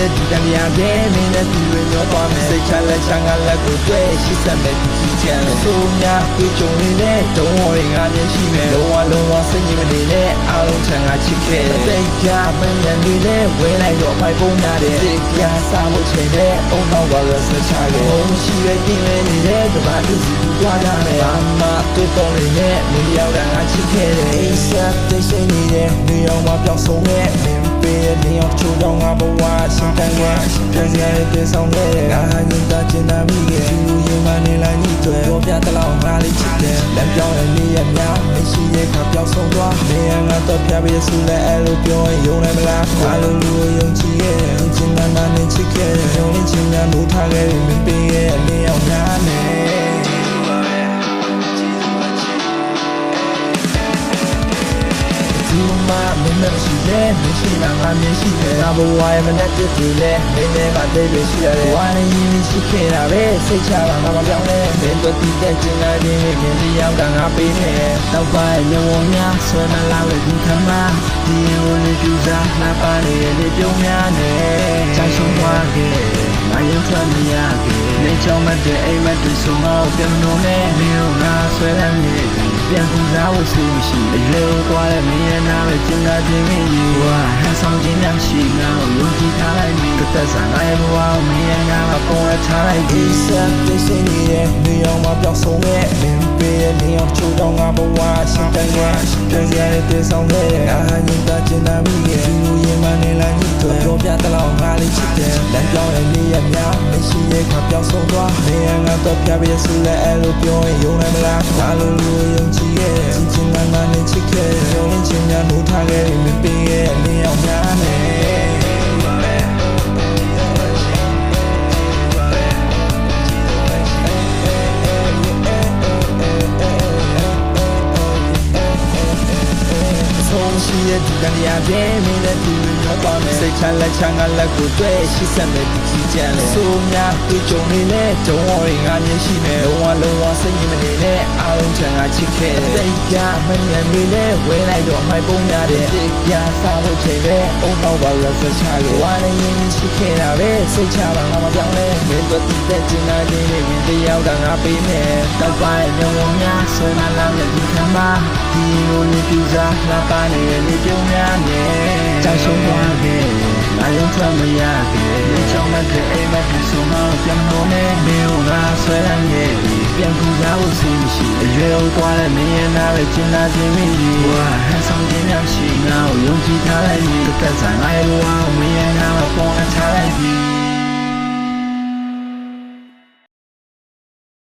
ရဲ့ဒီတန်တရားပဲမင်းနဲ့သူတွေညောသွားမယ်စိတ်ချလက်ချမ်းကလက်ကိုတွေ့ရှိစက်မဲ့ဒီကြီးချမ်းဆိုများတွေ့ကြုံနေတဲ့ဒုံဝရီငါမျက်ရှိမဲ့လုံးဝစိတ်ညစ်မနေတဲ့အားလုံးချမ်းကချစ်ခဲ့စိတ်ကြမမြင်နေတဲ့ဝဲလိုက်တော့ဖိုက်ပုံးများတဲ့စိတ်ပြားစားဖို့ချိန်တဲ့အုံနောက်ပါလို့ဆက်ချခဲ့ဘုံရှိရဲ့ပြင်းနေတဲ့ကဘာသူစီသွားကြမယ်ဘာမှတွေ့ပေါ်နေတဲ့မင်းရောက်တာငါချစ်ခဲ့တယ်အိဆက်သိစိတ်နေတဲ့နေအောင်မပြောင်းဆုံးတဲ့မင်းပေးတဲ့နေအောင်ချိုးတော့ငါဘဝရှင်တန်ကပြန်ရတဲ့ပြေဆောင်တဲ့ငါဟာညင်တာကျင်နာမိရဲ့သူရင်မနေလိုက်ညှိတွေပေါ်ပြတလောက်ငါလေးချစ်တယ်လက်ပြောင်းတဲ့နေရများမရှိရဲ့ခါပြောင်းဆုံးသွားနေရငါတော့ပြပေးဆူလဲအဲ့လိုပြောရင်ယုံနိုင်မလားငါလိုလူယုံကြည်ရဲ့ကျင်နာနာနဲ့ချစ်ခဲ့တယ်ယုံနဲ့ချင်များလို့ထားခဲ့တယ်မင်းပေးရဲ့နေအောင်များနဲ့မင်းမရှိတဲ့မရှိတာငါမျက်ရှိတယ်ငါဘဝရဲ့မနဲ့တည်းတည်းလဲမင်းနဲ့ကတည်းပဲရှိရတယ်ဝါနေရင်ရှိခဲ့တာပဲစိတ်ချတာငါမပြောင်းလဲမင်းတို့တည်တဲ့ကျင်လာခြင်းမင်းဒီရောက်တာငါပေးနေတော့ပါညဝများဆွဲမလာတဲ့ဒီခမဒီဝလေးကျူစားနှပါနေတဲ့လေပြုံးများနဲ့ချမ်းဆုံးသွားခဲ့ငါရုပ်ထွက်မရခဲ့နေချောင်းမတဲ့အိမ်မတူဆုံးတော့ပြန်လို့နဲ့မင်းငါဆွဲလန်းနေပြန်ကူစားဖို့စိတ်မရှိအရွယ်သွားတဲ့မင်းရဲ့နားပဲကျင်လာခြင်းမင်းကြီးဝါဟန်ဆောင်ခြင်းများရှိငါ့ကိုယုံကြည်ထားလိုက်မင်းသက်ဆိုင်ငါရဲ့ဘဝကိုမင်းရဲ့နားမှာပုံရထားလိုက်ဒီဆက်သိစိတ်နေတဲ့နေအောင်မပြောင်းဆုံးရဲ့မင်းပေးတဲ့နေအောင်ချိုးတော့ငါဘဝရှင်တန်ကပြန်ရတဲ့ပြေဆောင်တဲ့ငါဟာညင်တာကျင်နာမိရဲ့သူရင်မနေလိုက်ညှိတွေပြောပြတလောက်ငါလေးချစ်တယ်လက်ပြောင်းတဲ့နေရများမရှိရဲ့ခါပြောင်းဆုံးသွားနေရငါတော့ပြပေးဆူလဲအဲ့လိုပြောရင်ယုံနိုင်မလားငါလိုလူယုံကြည်ရဲ့ကျင်နာနာနဲ့ချစ်ခဲ့ယုံနဲ့ချင်များလို့ထားခဲ့မင်းပေးရဲ့နေအောင်များနဲ့ရှိရဲ့ဒီတန်တရားပဲမင်းနဲ့သူတွေညောသွားမယ်စိတ်ချလက်ချမ်းကလက်ကိုတွေ့ရှိစက်မဲ့ဒီကြီးချမ်းဆိုများတွေ့ကြုံနေတဲ့ဒုံဝရီငါမျက်ရှိမဲ့လုံးဝစိတ်ညစ်မနေတဲ့အားလုံးချမ်းကချစ်ခဲ့စိတ်ကြမမြင်နေတဲ့ဝဲလိုက်တော့ဖိုက်ပုံးများတဲ့စိတ်ပြားစားဖို့ချိန်တဲ့အုံနောက်ပါလို့ဆက်ချခဲ့ဝါနေရင်ရှိခဲ့တာပဲစိတ်ချတာငါမပြောင်းလဲမင်းတို့တည်တဲ့ကျင်နာခြင်းနဲ့မင်းတယောက်တာငါပေးမယ်တော့ပါညဝများဆွဲမလာတဲ့ဒီခမဒီလိုလေးပြစားလာပါနေလေပြုံးများနဲ့ချမ်းဆုံးသွားခဲ့ငါရုံထွက်မရခဲ့ဒီချောင်းမတဲ့အိမ်မတူဆုံးတော့ပြန်လို့နဲ့မင်းငါဆွဲရနေပြန်ကူစားဖို့စိတ်မရှိအရွယ်သွားတဲ့မင်းရဲ့နားပဲကျင်လာခြင်းမင်းကြီးဝါဟန်ဆောင်ခြင်းများရှိငါ့ကိုယုံကြည်ထားလိုက်မင်းသက်ဆိုင်ငါရဲ့ဘဝကိုမင်းရဲ့နားမှာပုံအထား